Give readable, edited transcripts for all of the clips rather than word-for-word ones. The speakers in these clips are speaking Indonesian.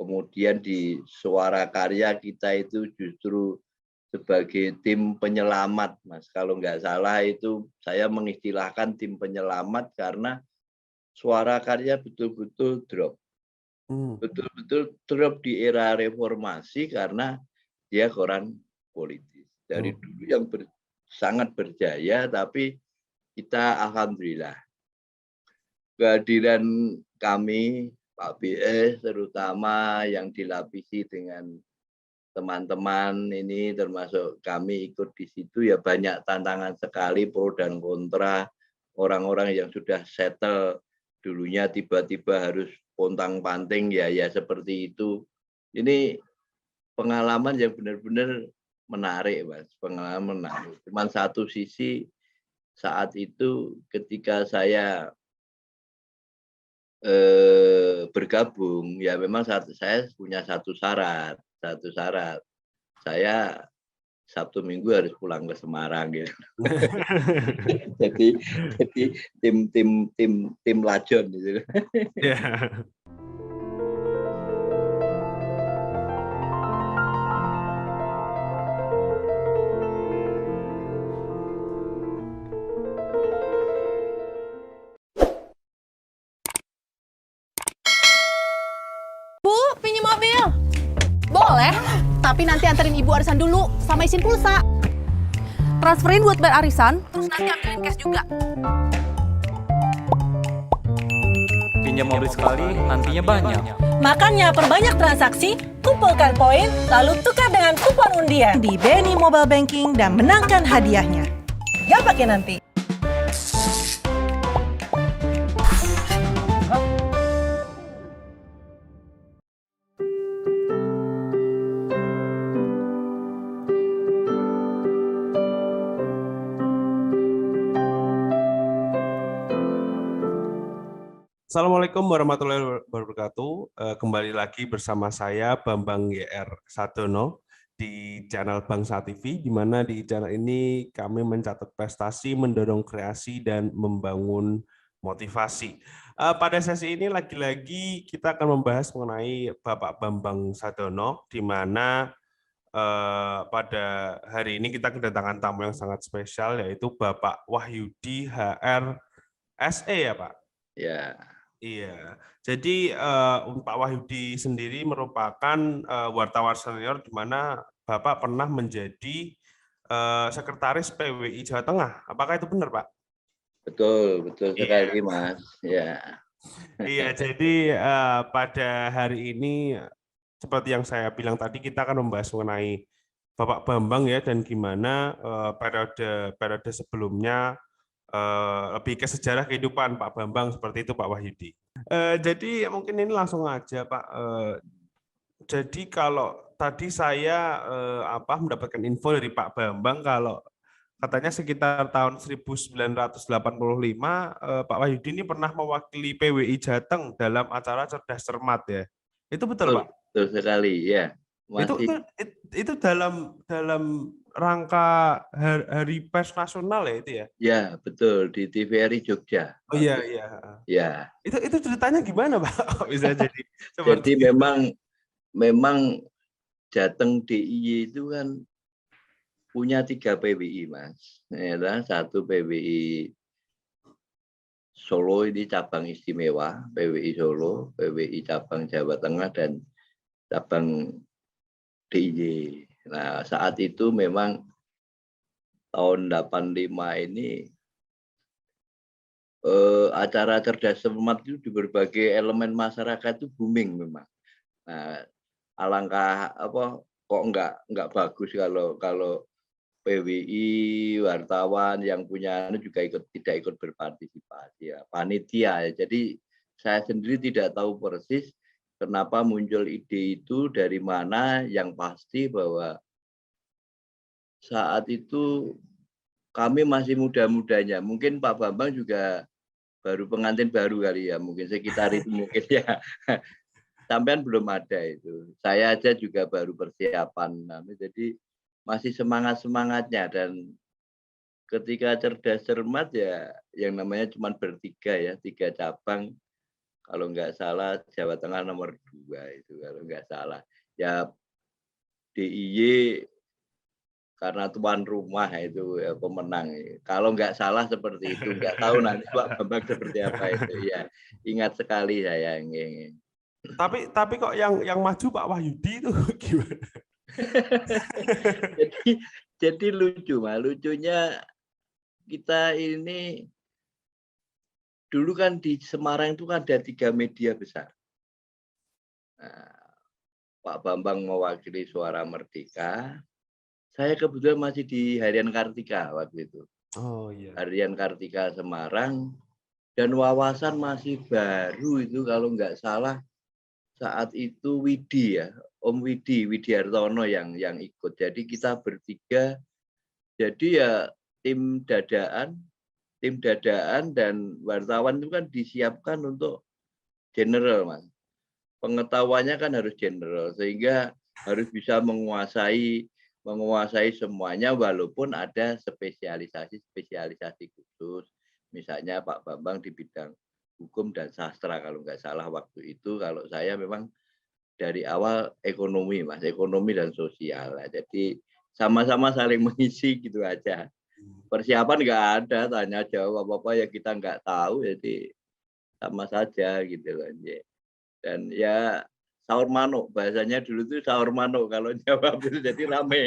kemudian di Suara Karya kita itu justru sebagai tim penyelamat, Mas. Kalau nggak salah itu saya mengistilahkan tim penyelamat karena Suara Karya betul-betul drop. Betul-betul drop di era reformasi karena dia koran politis. Dari dulu yang sangat berjaya, tapi kita alhamdulillah kehadiran kami, Pak BS terutama yang dilapisi dengan teman-teman ini termasuk kami ikut di situ ya banyak tantangan sekali pro dan kontra orang-orang yang sudah settle dulunya tiba-tiba harus pontang-panting ya seperti itu. Ini pengalaman yang benar-benar menarik, Mas. Pengalaman menarik. Cuman satu sisi saat itu ketika saya bergabung ya memang saya punya satu syarat. Saya Sabtu Minggu harus pulang ke Semarang gitu. jadi tim lajon gitu. Yeah. Bu, pinjam mobil. Boleh, tapi nanti anterin ibu arisan dulu sama isin pulsa. Transferin buat bayar arisan, terus nanti ambilin cash juga. Pinjam mobil sekali, nantinya banyak. Makanya perbanyak transaksi, kumpulkan poin, lalu tukar dengan kupon undian di BNI Mobile Banking dan menangkan hadiahnya. Gak pakai nanti. Assalamualaikum warahmatullahi wabarakatuh. Kembali lagi bersama saya Bambang YR Sadono di channel Bangsa TV, di mana di channel ini kami mencatat prestasi, mendorong kreasi, dan membangun motivasi. Pada sesi ini lagi-lagi kita akan membahas mengenai Bapak Bambang Sadono, di mana pada hari ini kita kedatangan tamu yang sangat spesial, yaitu Bapak Wahyudi HR SE ya Pak? Ya. Iya, jadi Pak Wahyudi sendiri merupakan wartawan senior di mana Bapak pernah menjadi sekretaris PWI Jawa Tengah. Apakah itu benar, Pak? Betul sekali, Mas. Ya. Iya, jadi pada hari ini seperti yang saya bilang tadi kita akan membahas mengenai Bapak Bambang ya dan gimana periode sebelumnya lebih ke sejarah kehidupan Pak Bambang seperti itu Pak Wahyudi. Jadi mungkin ini langsung aja Pak. Jadi kalau tadi saya mendapatkan info dari Pak Bambang kalau katanya sekitar tahun 1985 Pak Wahyudi ini pernah mewakili PWI Jateng dalam acara Cerdas Cermat ya. Itu betul Pak? Betul sekali ya. Masih... Itu dalam rangka Hari Pers Nasional ya itu ya? Ya betul di TVRI Jogja. Oh iya. Ya. Itu ceritanya gimana Pak? Bisa jadi seperti jadi memang Jateng DIY itu kan punya 3 PWI Mas. Ya, satu PWI Solo ini cabang istimewa, PWI Solo, PWI cabang Jawa Tengah dan cabang DIY. Nah, saat itu memang tahun 85 ini acara Cerdas Cermat itu di berbagai elemen masyarakat itu booming memang. Nah, alangkah kok enggak bagus kalau PWI wartawan yang punya juga tidak ikut berpartisipasi ya, panitia. Jadi saya sendiri tidak tahu persis kenapa muncul ide itu dari mana, yang pasti bahwa saat itu kami masih muda-mudanya. Mungkin Pak Bambang juga baru pengantin baru kali ya, mungkin sekitar itu mungkin ya. Sampean belum ada itu. Saya aja juga baru persiapan. Jadi masih semangat-semangatnya dan ketika Cerdas Cermat ya yang namanya cuma bertiga ya, 3 cabang. kalau nggak salah Jawa Tengah nomor 2 itu kalau nggak salah. Ya DIY karena tuan rumah itu ya, pemenang. Kalau nggak salah seperti itu, nggak tahu nanti Pak Bambang seperti apa itu. Ya, ingat sekali saya. Tapi kok yang maju Pak Wahyudi itu gimana? jadi lucu, Mas. Lucunya kita ini dulu kan di Semarang itu kan ada 3 media besar. Nah, Pak Bambang mewakili Suara Merdeka. Saya kebetulan masih di Harian Kartika waktu itu. Oh iya. Harian Kartika Semarang dan Wawasan masih baru itu kalau nggak salah saat itu Widi ya, Om Widi Hartono yang ikut. Jadi kita bertiga. Jadi ya tim dadaan dan wartawan itu kan disiapkan untuk general, Mas. Pengetahuannya kan harus general sehingga harus bisa menguasai semuanya walaupun ada spesialisasi khusus. Misalnya Pak Bambang di bidang hukum dan sastra kalau nggak salah waktu itu. Kalau saya memang dari awal ekonomi, Mas, ekonomi dan sosial. Jadi sama-sama saling mengisi gitu aja. Persiapan nggak ada, tanya jawab apa ya kita nggak tahu, jadi sama saja gitu loh. Dan ya sahur manuk, bahasanya dulu tuh sahur manuk kalau jawab itu jadi rame.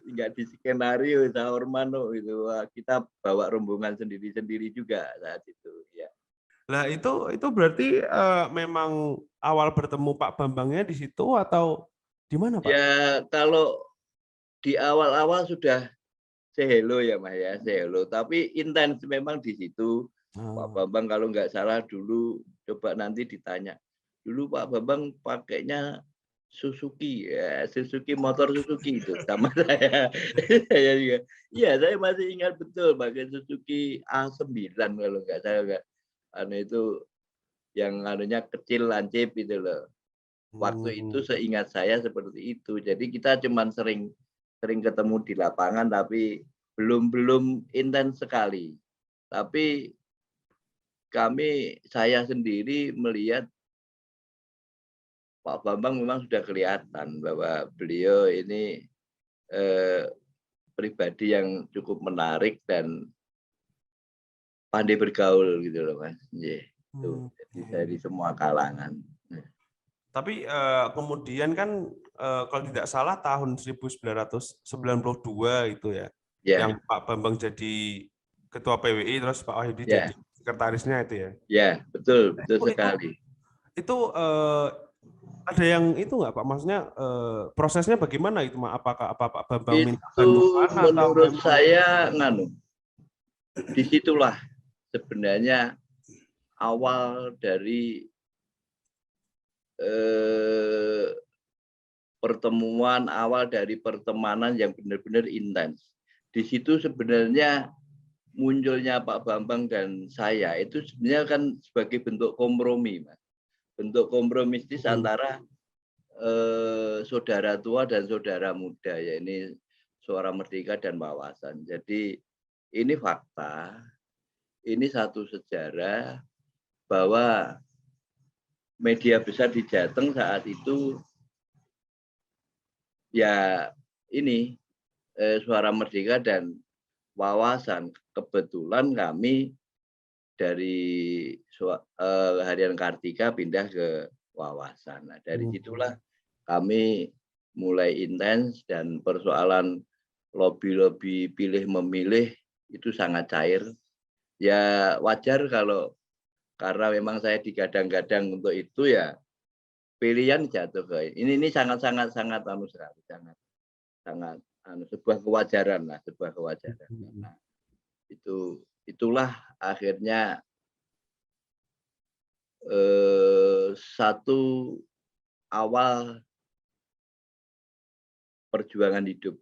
Nggak di skenario sahur manuk itu. Wah, kita bawa rombongan sendiri-sendiri juga saat itu. Ya. Nah itu berarti memang awal bertemu Pak Bambangnya di situ atau di mana Pak? Ya kalau di awal-awal sudah say hello ya Mas ya, say hello. Tapi intens memang di situ. Pak Bambang kalau nggak salah dulu, coba nanti ditanya. Dulu Pak Bambang pakainya Suzuki, ya, Suzuki motor Suzuki itu sama saya. Saya juga. Iya, saya masih ingat betul pakai Suzuki A9 kalau nggak salah. Itu yang anunya kecil lancip itu loh. Waktu itu seingat saya seperti itu. Jadi kita cuman sering ketemu di lapangan tapi belum intens sekali. Tapi saya sendiri melihat Pak Bambang memang sudah kelihatan bahwa beliau ini pribadi yang cukup menarik dan pandai bergaul gitu loh Mas. Jadi dari semua kalangan. Tapi kemudian kan kalau tidak salah tahun 1992 itu ya, yang Pak Bambang jadi ketua PWI terus Pak Wahyudi jadi sekretarisnya itu ya. Ya, betul sekali. Itu ada yang itu nggak Pak? Maksudnya prosesnya bagaimana itu? Apakah Pak Bambang minta bantuan atau menurut saya disitulah sebenarnya awal dari pertemuan, awal dari pertemanan yang benar-benar intens. Di situ sebenarnya munculnya Pak Bambang dan saya itu sebenarnya kan sebagai bentuk kompromi, Mas. Bentuk kompromistis antara saudara tua dan saudara muda, ya ini Suara Merdeka dan Wawasan. Jadi ini fakta, ini satu sejarah bahwa media besar di Jateng saat itu ya ini Suara Merdeka dan Wawasan. Kebetulan kami dari Harian Kartika pindah ke Wawasan. Nah, dari situlah kami mulai intens dan persoalan lobby-lobby pilih memilih itu sangat cair. Ya wajar kalau karena memang saya digadang-gadang untuk itu ya pilihan jatuh ke ini sangat sekali, sangat sebuah kewajaran lah, sebuah kewajaran. Nah, itulah akhirnya satu awal perjuangan hidup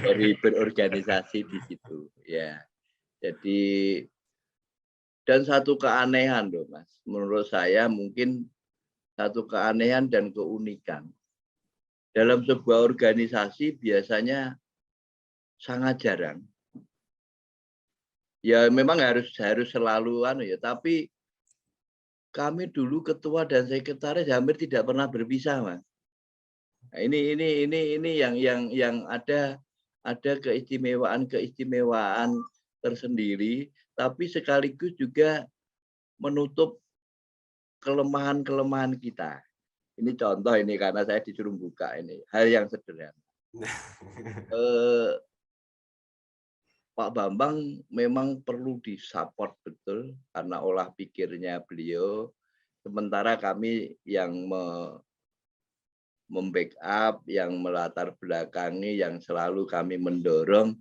dari berorganisasi di situ ya. Jadi dan satu keanehan loh Mas, menurut saya mungkin satu keanehan dan keunikan dalam sebuah organisasi biasanya sangat jarang. Ya memang harus selalu ya, tapi kami dulu ketua dan sekretaris hampir tidak pernah berpisah, Mas. Nah, ini yang ada keistimewaan tersendiri, tapi sekaligus juga menutup kelemahan-kelemahan kita. Ini contoh ini karena saya disuruh buka ini hal yang sederhana. Pak Bambang memang perlu disupport betul karena olah pikirnya beliau. Sementara kami yang membackup, yang melatar belakangi, yang selalu kami mendorong.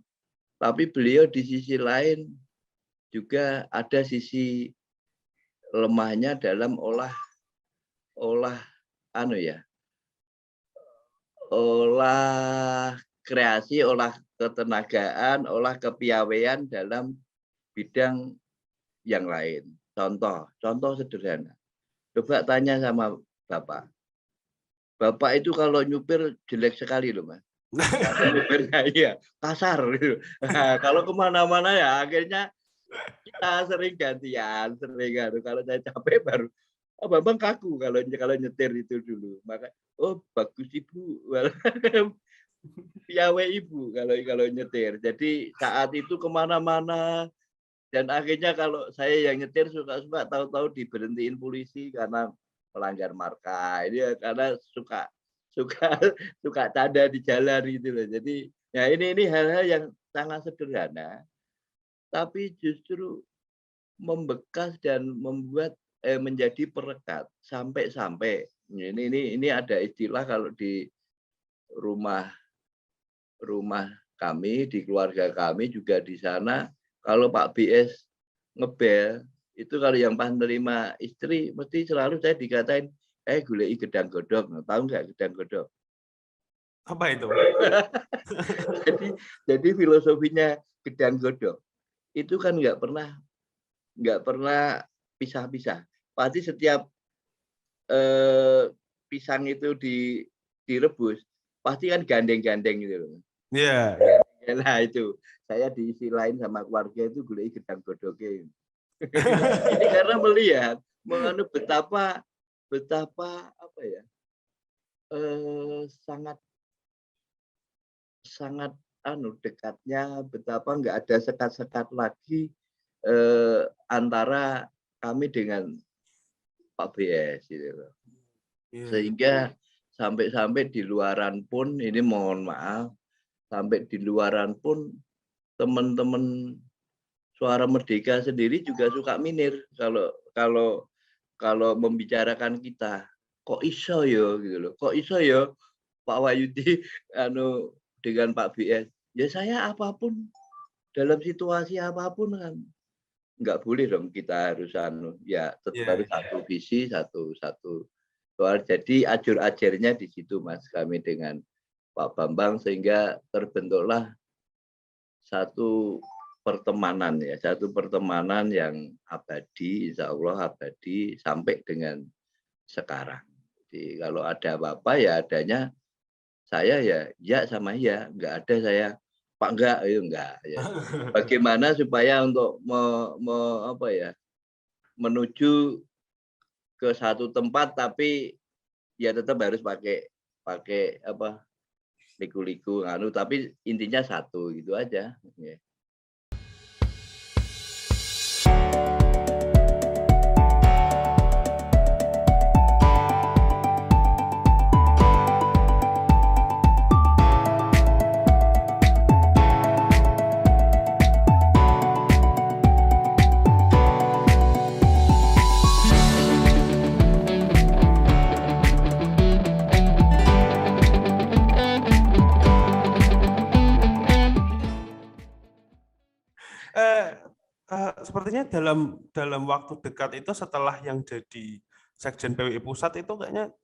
Tapi beliau di sisi lain juga ada sisi lemahnya dalam olah kreasi, olah ketenagaan, olah kepiawaian dalam bidang yang lain. Contoh sederhana. Coba tanya sama Bapak. Bapak itu kalau nyupir jelek sekali loh, Mas. Nyupirnya iya, kasar gitu. Nah, kalau kemana-mana ya akhirnya kita sering gantian, kalau saya capek baru Bambang kaku kalau nyetir itu dulu. Maka bagus Ibu. Piawai Ibu kalau nyetir. Jadi saat itu kemana-mana dan akhirnya kalau saya yang nyetir suka-suka tahu-tahu diberhentiin polisi karena melanggar marka. Ini karena suka canda di jalan gitu loh. Jadi ya ini hal-hal yang sangat sederhana tapi justru membekas dan membuat menjadi perekat sampai ini ada istilah kalau di rumah kami, di keluarga kami juga di sana kalau Pak BS ngebel itu kalau yang pas menerima istri mesti selalu saya dikatain gulei gedang godhog. Tahu nggak gedang godhog? Apa itu? jadi filosofinya gedang godhog itu kan nggak pernah pisah-pisah. Pasti setiap pisang itu direbus pasti kan gandeng-gandeng gitu loh. Iya. Yeah. Nah itu saya diisi lain sama keluarga itu gulai gedang godhognya. Ini karena melihat betapa apa ya sangat dekatnya, betapa nggak ada sekat-sekat lagi antara kami dengan Pak BS gitu. Sehingga sampai di luaran pun ini mohon maaf, sampai di luaran pun teman-teman Suara Merdeka sendiri juga suka minir kalau membicarakan kita. Kok iso ya gitu loh. Kok iso ya Pak Wahyudi dengan Pak BS. Ya saya apapun dalam situasi apapun kan nggak boleh dong kita harus ya tetap harus satu visi satu soal. Jadi ajur-ajarnya di situ Mas kami dengan Pak Bambang sehingga terbentuklah satu pertemanan yang abadi, insya Allah abadi sampai dengan sekarang. Jadi kalau ada apa-apa ya adanya saya ya sama ya, nggak ada saya Pak enggak ya. Bagaimana supaya untuk menuju ke satu tempat tapi ya tetap harus pakai liku-liku tapi intinya satu gitu aja. Ya. Sepertinya dalam waktu dekat itu setelah yang jadi Sekjen PWI Pusat itu kayaknya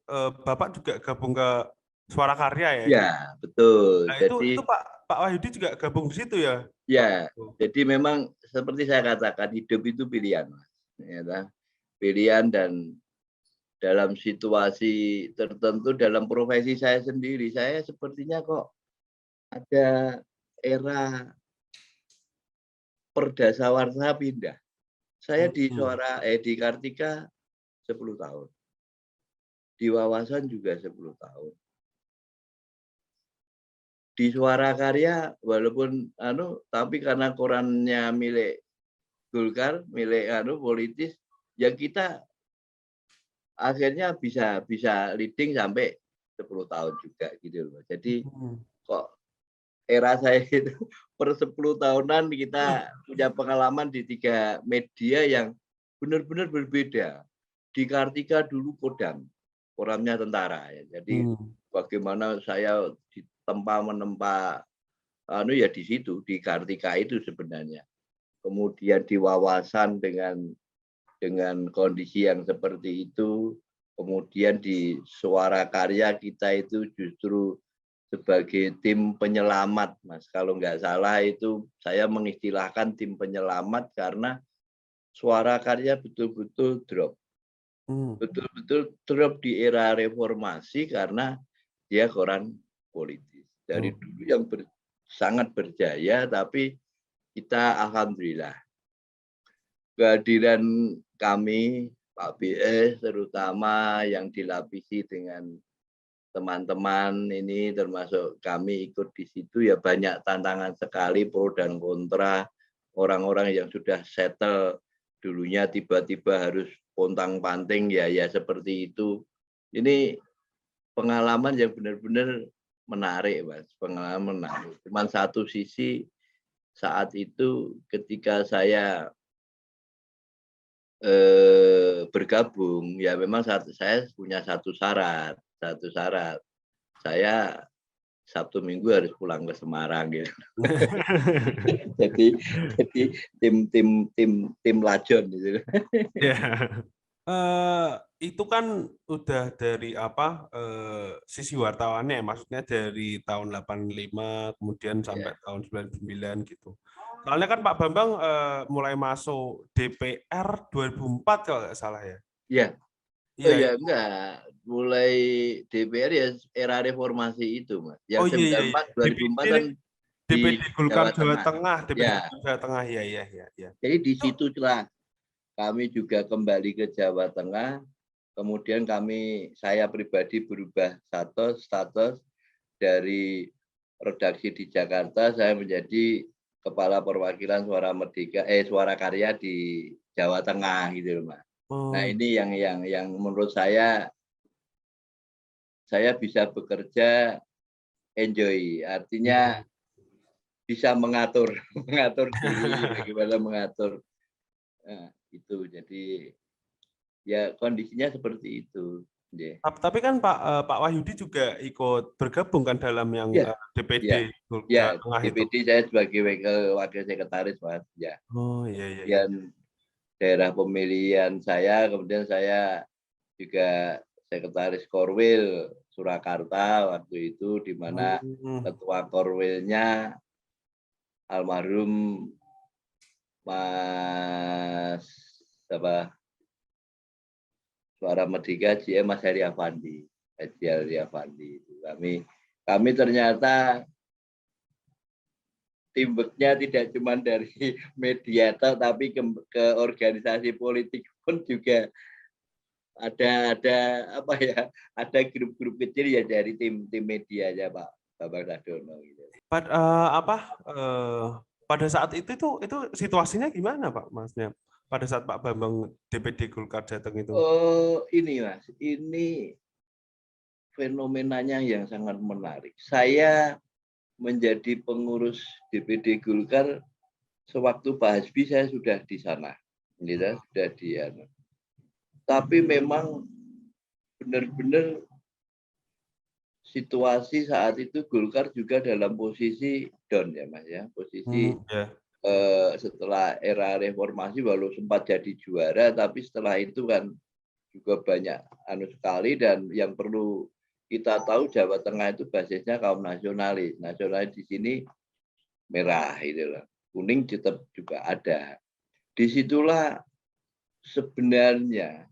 Bapak juga gabung ke Suara Karya ya? Ya, betul. Nah, jadi itu Pak Wahyudi juga gabung di situ ya? Ya, jadi memang seperti saya katakan hidup itu pilihan, Mas. Ya, pilihan dan dalam situasi tertentu dalam profesi saya sendiri, saya sepertinya kok ada era perdasawarsa pindah. Saya di Kartika 10 tahun. Di Wawasan juga 10 tahun. Di Suara Karya walaupun tapi karena korannya milik Golkar, milik politis, ya kita akhirnya bisa leading sampai 10 tahun juga gitu loh. Jadi kok era saya itu per 10 tahunan kita punya pengalaman di 3 media yang benar-benar berbeda. Di Kartika dulu koramnya tentara ya. Jadi bagaimana saya menempa ya di situ, di Kartika itu sebenarnya. Kemudian di Wawasan dengan kondisi yang seperti itu, kemudian di Suara Karya kita itu justru sebagai tim penyelamat, Mas. Kalau nggak salah itu saya mengistilahkan tim penyelamat karena Suara Karya betul-betul drop. Betul-betul drop di era reformasi karena dia koran politis. Dari dulu yang sangat berjaya, tapi kita alhamdulillah kehadiran kami, Pak BS terutama yang dilapisi dengan teman-teman ini termasuk kami ikut di situ ya banyak tantangan sekali, pro dan kontra, orang-orang yang sudah settle dulunya tiba-tiba harus pontang-panting ya seperti itu. Ini pengalaman yang benar-benar menarik, Mas. Pengalaman menarik. Cuman satu sisi saat itu ketika saya bergabung ya memang saya punya satu syarat. Saya Sabtu Minggu harus pulang ke Semarang gitu. jadi tim lajon gitu. Itu kan udah dari sisi wartawannya, maksudnya dari tahun 85 kemudian sampai tahun 99 gitu. Soalnya kan Pak Bambang mulai masuk DPR 2004 kalau nggak salah ya. Iya. Ya enggak, mulai DPR ya era reformasi itu, Mas. Yang 2004 kan DPD Golkar Jawa Tengah, Jawa Tengah ya. Jadi di situlah kami juga kembali ke Jawa Tengah. Kemudian saya pribadi berubah status dari redaksi di Jakarta, saya menjadi kepala perwakilan Suara Karya di Jawa Tengah gitu loh, Mas. Nah, ini yang menurut saya bisa bekerja enjoy, artinya bisa mengatur diri, bagaimana mengatur. Nah, itu jadi ya kondisinya seperti itu. Tapi kan Pak Wahyudi juga ikut bergabung kan dalam yang DPD Tengah itu. DPD saya sebagai wakil sekretaris, Mas. Ya. Oh iya. Dan daerah pemilihan saya, kemudian saya juga sekretaris Korwil Surakarta waktu itu, di mana ketua Korwilnya almarhum Mas Suara Merdeka Mas Heri Afandi. Kami ternyata teamwork-nya tidak cuma dari media tapi ke organisasi politik pun juga ada grup-grup kecil ya dari tim media aja, Pak Bambang Sadono gitu. Pada saat itu situasinya gimana, Pak? Maksudnya pada saat Pak Bambang DPD Golkar Jateng itu? Ini Mas, ini fenomenanya yang sangat menarik. Saya menjadi pengurus DPD Golkar sewaktu Pak Hasbi saya sudah di sana, sudah di. Tapi memang benar-benar situasi saat itu Golkar juga dalam posisi down ya, Mas ya, posisi setelah era reformasi walau sempat jadi juara, tapi setelah itu kan juga banyak sekali, dan yang perlu kita tahu Jawa Tengah itu basisnya kaum nasionalis. Nasionalis di sini merah itu loh. Kuning tetap juga ada. Disitulah sebenarnya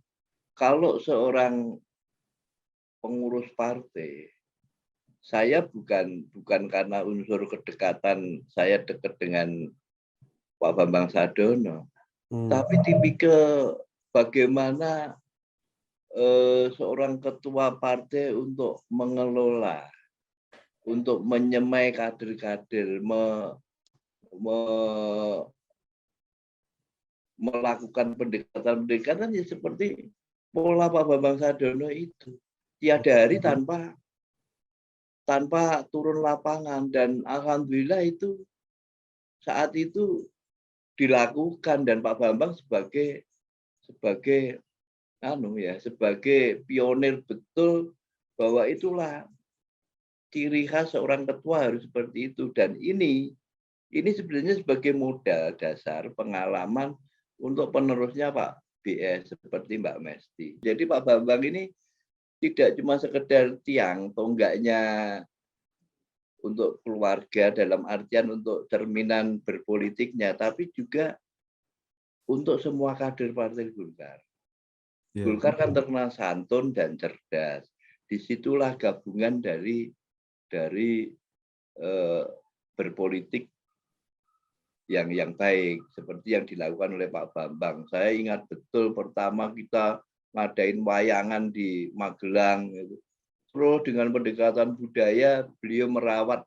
kalau seorang pengurus partai, saya bukan karena unsur kedekatan saya dekat dengan Pak Bambang Sadono, tapi tipikal bagaimana seorang ketua partai untuk mengelola, untuk menyemai kader-kader, melakukan pendekatan-pendekatan ya seperti pola Pak Bambang Sadono itu. Tiada hari tanpa turun lapangan, dan alhamdulillah itu saat itu dilakukan, dan Pak Bambang sebagai pionir betul bahwa itulah ciri khas seorang ketua harus seperti itu. Dan ini sebenarnya sebagai modal dasar pengalaman untuk penerusnya Pak BS seperti Mbak Mesti. Jadi Pak Bambang ini tidak cuma sekedar tiang tonggaknya untuk keluarga dalam artian untuk cerminan berpolitiknya, tapi juga untuk semua kader Partai Golkar. Golkar kan terkenal santun dan cerdas. Disitulah gabungan dari berpolitik yang baik seperti yang dilakukan oleh Pak Bambang. Saya ingat betul pertama kita ngadain wayangan di Magelang, terus dengan pendekatan budaya beliau merawat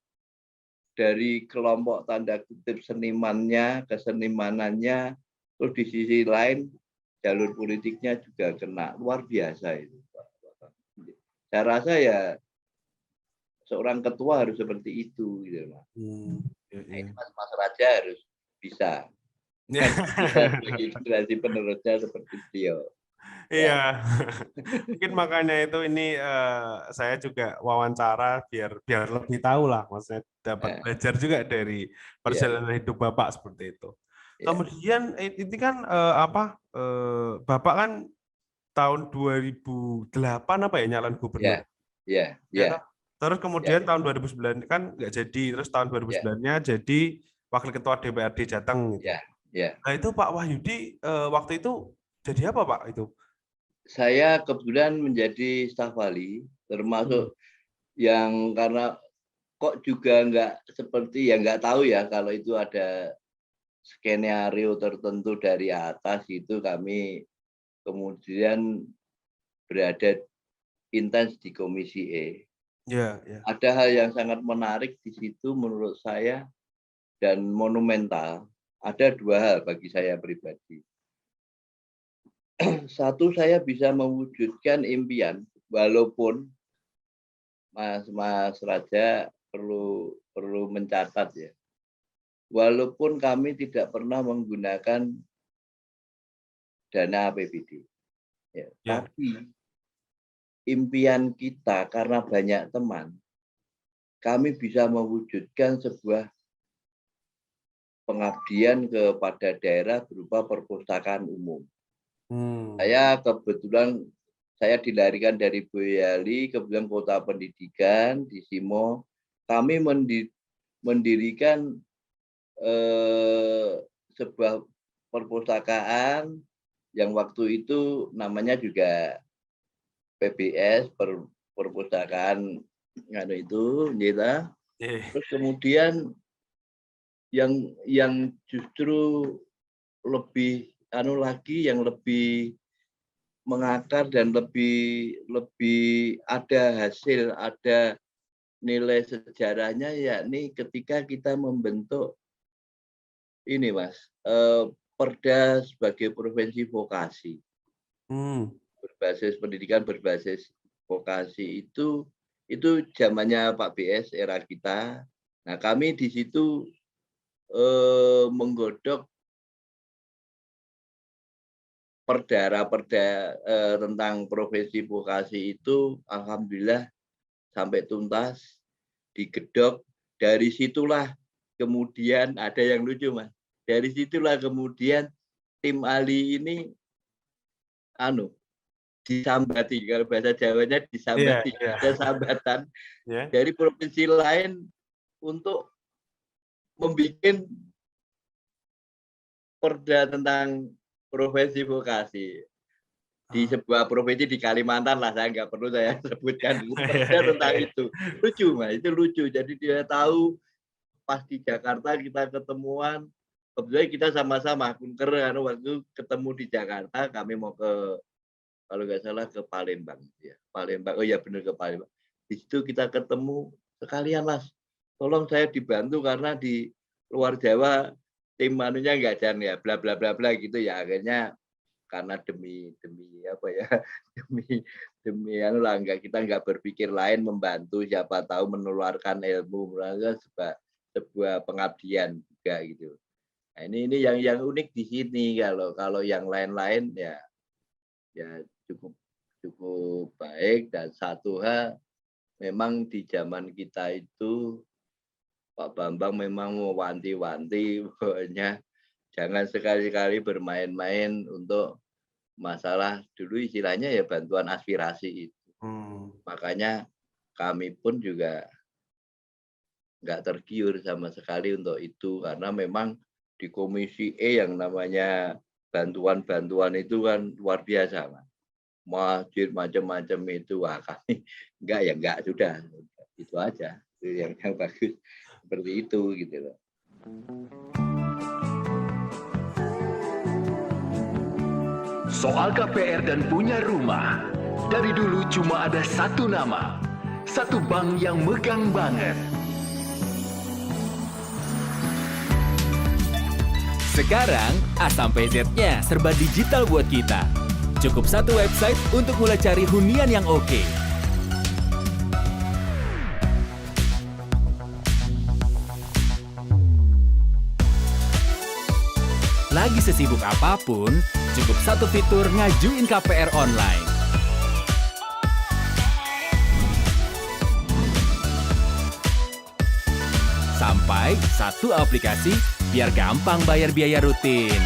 dari kelompok tanda kutip senimannya, kesenimanannya, terus di sisi lain jalur politiknya juga kena, luar biasa itu. Saya rasa ya seorang ketua harus seperti itu, gitu Mas. Nah, ini Mas Raja harus bisa sebagai generasi penerusnya seperti beliau. Iya, mungkin makanya itu ini saya juga wawancara biar lebih tahu lah, maksudnya dapat belajar juga dari perjalanan hidup Bapak seperti itu. Kemudian ini kan Bapak kan tahun 2008 apa ya nyalon gubernur? Iya. Terus kemudian tahun 2009 kan nggak jadi, terus tahun 2009-nya jadi wakil ketua DPRD Jateng. Gitu. Nah itu Pak Wahyudi waktu itu jadi apa Pak itu? Saya kebetulan menjadi staf wali, termasuk yang karena kok juga nggak tahu ya kalau itu ada skenario tertentu dari atas, itu kami kemudian berada intens di Komisi E. Ada hal yang sangat menarik di situ menurut saya dan monumental. Ada dua hal bagi saya pribadi. Satu, saya bisa mewujudkan impian, walaupun Mas Raja perlu mencatat ya. Walaupun kami tidak pernah menggunakan dana APBD. Tapi impian kita karena banyak teman, kami bisa mewujudkan sebuah pengabdian kepada daerah berupa perpustakaan umum. Saya kebetulan dilarikan dari Boyolali, kebetulan kota pendidikan di Simo. Kami mendirikan sebuah perpustakaan yang waktu itu namanya juga PBS, perpustakaan itu, gitu. Terus kemudian yang justru lebih yang lebih mengakar dan lebih ada hasil, ada nilai sejarahnya, yakni ketika kita membentuk ini Mas, Perda sebagai provinsi vokasi. Berbasis pendidikan berbasis vokasi itu zamannya Pak BS, era kita. Nah, kami di situ menggodok perda tentang profesi vokasi itu, alhamdulillah sampai tuntas, digedok. Dari situlah kemudian ada yang lucu Mas. Dari situlah kemudian tim ahli ini disambati, kalau bahasa Jawanya disambati, ada sambatan dari provinsi lain untuk membuat perda tentang profesi vokasi di sebuah provinsi di Kalimantan lah, saya nggak perlu saya sebutkan perda tentang itu. Lucu Mas, itu lucu. Jadi dia tahu pas di Jakarta kita ketemuan, kebetulan kita sama-sama kunker waktu ketemu di Jakarta, kami mau ke kalau nggak salah ke Palembang ya. Palembang, oh ya benar ke Palembang. Di situ kita ketemu sekalian Mas, tolong saya dibantu karena di luar Jawa tim manunya nggak jalan ya, bla bla bla bla gitu ya. Akhirnya karena demi apa ya, demi anu lah, kita nggak berpikir lain, membantu, siapa tahu menularkan ilmu, merasa sebuah pengabdian juga gitu. Nah, ini yang unik di sini. Kalau yang lain-lain ya cukup baik. Dan satu hal, memang di zaman kita itu Pak Bambang memang mewanti-wanti pokoknya jangan sekali-kali bermain-main untuk masalah, dulu istilahnya ya bantuan aspirasi itu. Makanya kami pun juga nggak tergiur sama sekali untuk itu, karena memang di Komisi E yang namanya bantuan-bantuan itu kan luar biasa, Mas. Masjid macam-macam itu, wah kami enggak sudah itu aja, itu yang bagus seperti itu gitu loh. Soal KPR dan punya rumah, dari dulu cuma ada satu nama, satu bank yang megang banget. Sekarang A sampai Z-nya serba digital buat kita. Cukup satu website untuk mulai cari hunian yang oke. Lagi sesibuk apapun, cukup satu fitur ngajuin KPR online. Sampai satu aplikasi biar gampang bayar biaya rutin.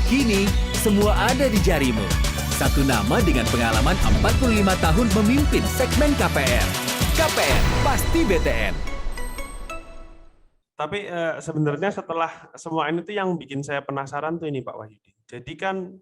Kini, semua ada di jarimu. Satu nama dengan pengalaman 45 tahun memimpin segmen KPR. KPR, pasti BTN. Tapi sebenarnya setelah semua ini tuh yang bikin saya penasaran tuh ini Pak Wahyudi. Jadi kan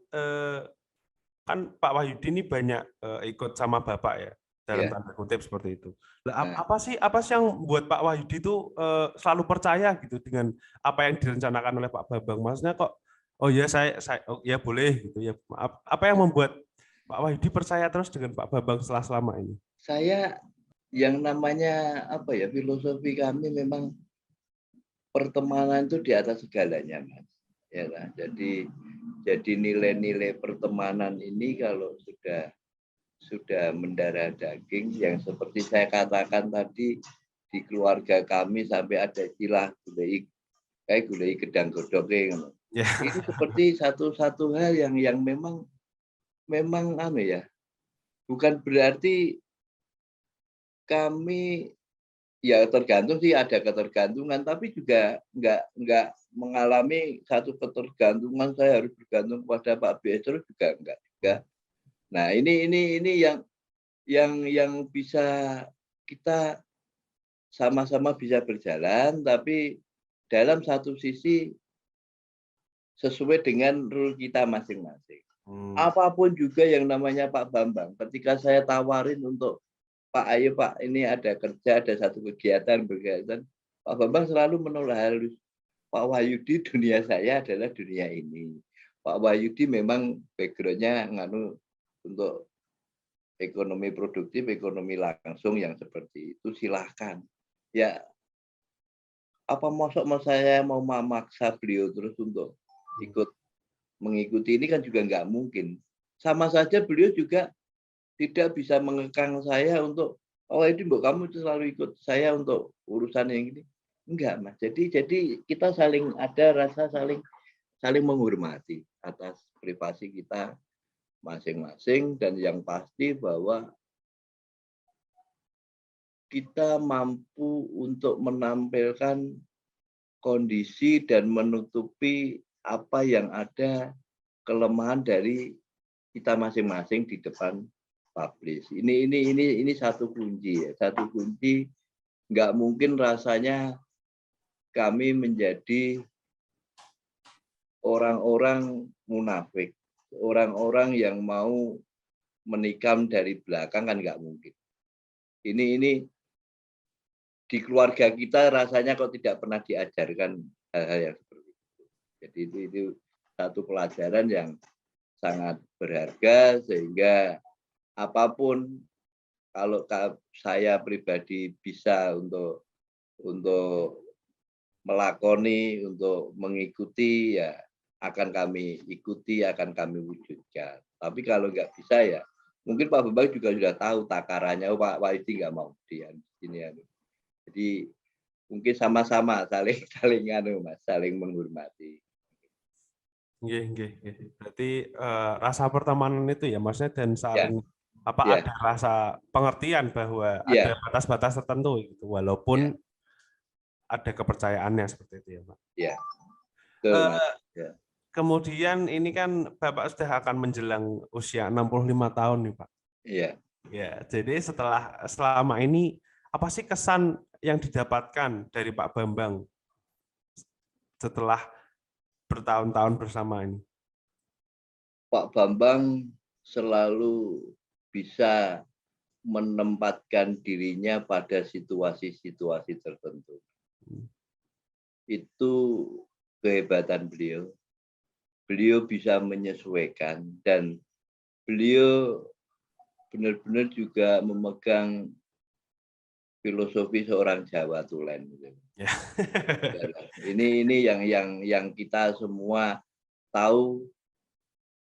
Pak Wahyudi ini banyak ikut sama Bapak ya, dalam tanda kutip seperti itu. Lah, apa sih yang buat Pak Wahyudi itu selalu percaya gitu dengan apa yang direncanakan oleh Pak Bambang? Maksudnya kok oh ya saya oh, ya boleh gitu ya. Apa yang membuat Pak Wahyudi percaya terus dengan Pak Bambang selama ini? Saya yang namanya apa ya, filosofi kami memang pertemanan itu di atas segalanya, Mas. Ya lah. Jadi nilai-nilai pertemanan ini kalau sudah mendarah daging, yang seperti saya katakan tadi, di keluarga kami sampai ada istilah gulai gedang godhong. Yeah. Ini seperti satu hal yang memang anu ya, bukan berarti kami ya tergantung sih, ada ketergantungan, tapi juga enggak mengalami satu ketergantungan saya harus bergantung kepada Pak BS terus, juga enggak. Nah, ini yang bisa kita sama-sama bisa berjalan, tapi dalam satu sisi sesuai dengan rule kita masing-masing. Apapun juga yang namanya Pak Bambang, ketika saya tawarin untuk Pak, ayo Pak, ini ada kerja, ada satu kegiatan, Pak Bambang selalu menolak. Harus Pak Wahyudi, dunia saya adalah dunia ini. Pak Wahyudi memang background-nya untuk ekonomi produktif, ekonomi langsung yang seperti itu, silahkan. Ya, apa saya mau memaksa beliau terus untuk mengikuti ini kan juga nggak mungkin. Sama saja beliau juga tidak bisa mengekang saya untuk, oh ini Mbok kamu selalu ikut saya untuk urusan yang ini. Enggak, Mas. Jadi kita saling ada rasa saling menghormati atas privasi kita masing-masing, dan yang pasti bahwa kita mampu untuk menampilkan kondisi dan menutupi apa yang ada kelemahan dari kita masing-masing di depan publish. Ini satu kunci ya, satu kunci. Nggak mungkin rasanya kami menjadi orang-orang munafik, orang-orang yang mau menikam dari belakang, kan nggak mungkin. Ini di keluarga kita rasanya kok tidak pernah diajarkan hal-hal yang seperti itu. Jadi itu satu pelajaran yang sangat berharga, sehingga apapun kalau saya pribadi bisa untuk melakoni, untuk mengikuti, ya akan kami ikuti, akan kami wujudkan. Tapi kalau nggak bisa, ya mungkin Pak Bambang juga sudah tahu takarannya. Oh, Pak Wahyudi nggak mau di sini. Jadi mungkin sama-sama saling saling menghormati. Nggih. Berarti rasa pertemanan itu ya, maksudnya, dan saling ada rasa pengertian bahwa ada batas-batas tertentu gitu, walaupun ada kepercayaannya seperti itu ya, Pak. Iya. Betul, Mas. Kemudian ini kan Bapak sudah akan menjelang usia 65 tahun nih, Pak. Iya. Ya, jadi selama ini apa sih kesan yang didapatkan dari Pak Bambang setelah bertahun-tahun bersama ini? Pak Bambang selalu bisa menempatkan dirinya pada situasi-situasi tertentu. Itu kehebatan beliau. Beliau bisa menyesuaikan, dan beliau benar-benar juga memegang filosofi seorang Jawa Tulen. Ya. Ini yang kita semua tahu.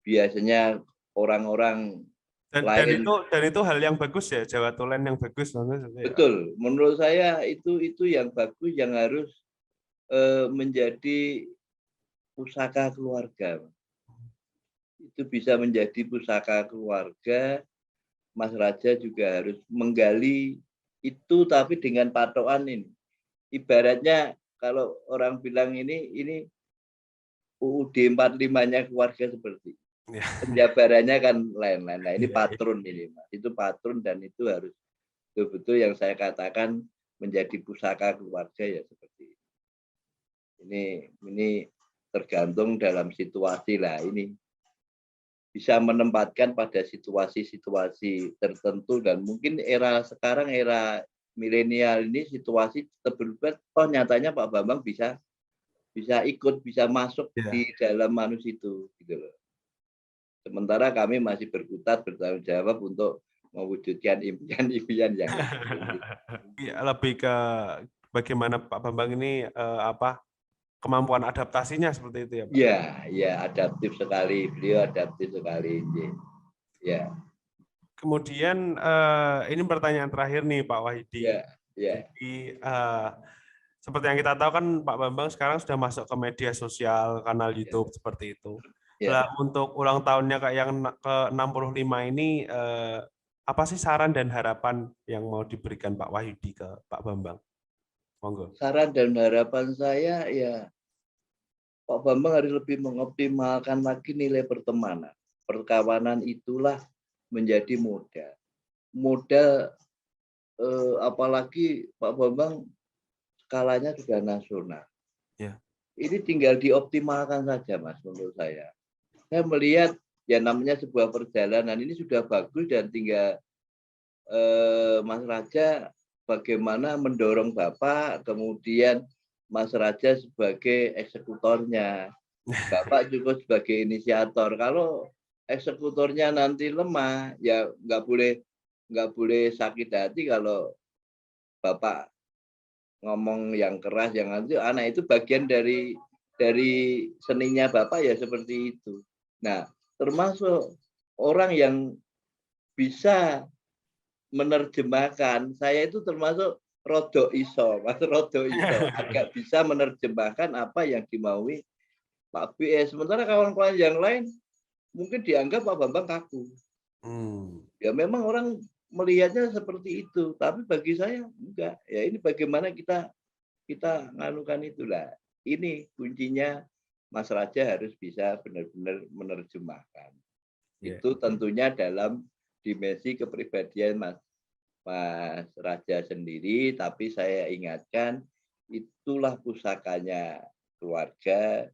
Biasanya orang-orang dan itu hal yang bagus ya, Jawa Tulen yang bagus. Betul, menurut saya itu yang bagus, yang harus menjadi pusaka keluarga. Itu bisa menjadi pusaka keluarga. Mas Raja juga harus menggali itu, tapi dengan patokan ini. Ibaratnya kalau orang bilang ini UUD 45-nya keluarga seperti penjabarannya kan lain-lain. Nah, ini patron ini, Mas. Itu patron, dan itu harus betul-betul yang saya katakan menjadi pusaka keluarga ya seperti ini. Ini tergantung dalam situasi lah, ini bisa menempatkan pada situasi-situasi tertentu, dan mungkin era sekarang, era milenial ini situasi berubah. Oh, nyatanya Pak Bambang bisa ikut, bisa masuk di dalam manusia itu, gitu loh. Sementara kami masih berkutat, bertanggung jawab untuk mewujudkan impian-impian yang lebih ke bagaimana Pak Bambang ini kemampuan adaptasinya seperti itu ya, Pak? Iya, adaptif sekali. Beliau adaptif sekali. Ya. Kemudian ini pertanyaan terakhir nih, Pak Wahyudi. Ya. Jadi seperti yang kita tahu kan Pak Bambang sekarang sudah masuk ke media sosial, kanal YouTube seperti itu. Nah, untuk ulang tahunnya kayak yang ke-65 ini, apa sih saran dan harapan yang mau diberikan Pak Wahyudi ke Pak Bambang? Monggo. Saran dan harapan saya, ya Pak Bambang harus lebih mengoptimalkan lagi nilai pertemanan. Perkawanan itulah menjadi modal. Apalagi Pak Bambang skalanya sudah nasional. Ya. Ini tinggal dioptimalkan saja, Mas, menurut saya. Saya melihat ya namanya sebuah perjalanan ini sudah bagus, dan tinggal Mas Raja bagaimana mendorong Bapak, kemudian Mas Raja sebagai eksekutornya, Bapak juga sebagai inisiator. Kalau eksekutornya nanti lemah, ya nggak boleh sakit hati kalau Bapak ngomong yang keras, yang nanti anak itu bagian dari seninya Bapak ya seperti itu. Nah, termasuk orang yang bisa menerjemahkan, saya itu termasuk rodo iso, agak bisa menerjemahkan apa yang dimaui Pak BS. Sementara kawan-kawan yang lain mungkin dianggap Pak Bambang kaku. Ya memang orang melihatnya seperti itu, tapi bagi saya enggak. Ya ini bagaimana kita nganukan itulah. Ini kuncinya, Mas Raja harus bisa benar-benar menerjemahkan. Itu tentunya dalam dimensi kepribadian Mas Raja sendiri, tapi saya ingatkan itulah pusakanya keluarga.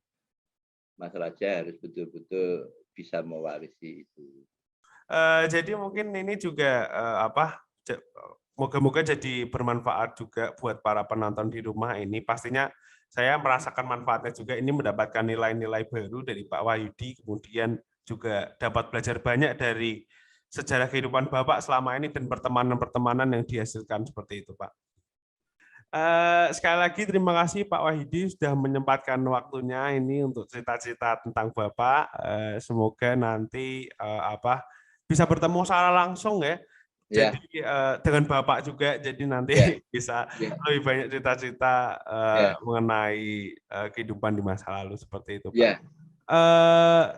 Mas Raja harus betul-betul bisa mewarisi itu. Jadi mungkin ini juga moga-moga jadi bermanfaat juga buat para penonton di rumah ini. Pastinya saya merasakan manfaatnya juga, ini mendapatkan nilai-nilai baru dari Pak Wahyudi, kemudian juga dapat belajar banyak dari sejarah kehidupan Bapak selama ini dan pertemanan-pertemanan yang dihasilkan seperti itu, Pak. Sekali lagi terima kasih Pak Wahidi sudah menyempatkan waktunya ini untuk cerita-cerita tentang Bapak. Semoga nanti bisa bertemu secara langsung ya. Jadi dengan Bapak juga, jadi nanti bisa lebih banyak cerita-cerita mengenai kehidupan di masa lalu seperti itu, Pak.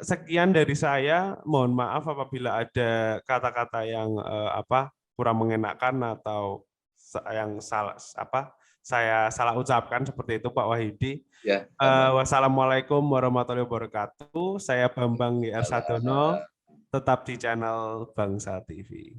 Sekian dari saya. Mohon maaf apabila ada kata-kata yang kurang mengenakan atau yang saya salah ucapkan seperti itu, Pak Wahidi. Wassalamualaikum warahmatullahi wabarakatuh. Saya Bambang Y.R. Sadono. Tetap di channel Bangsa TV.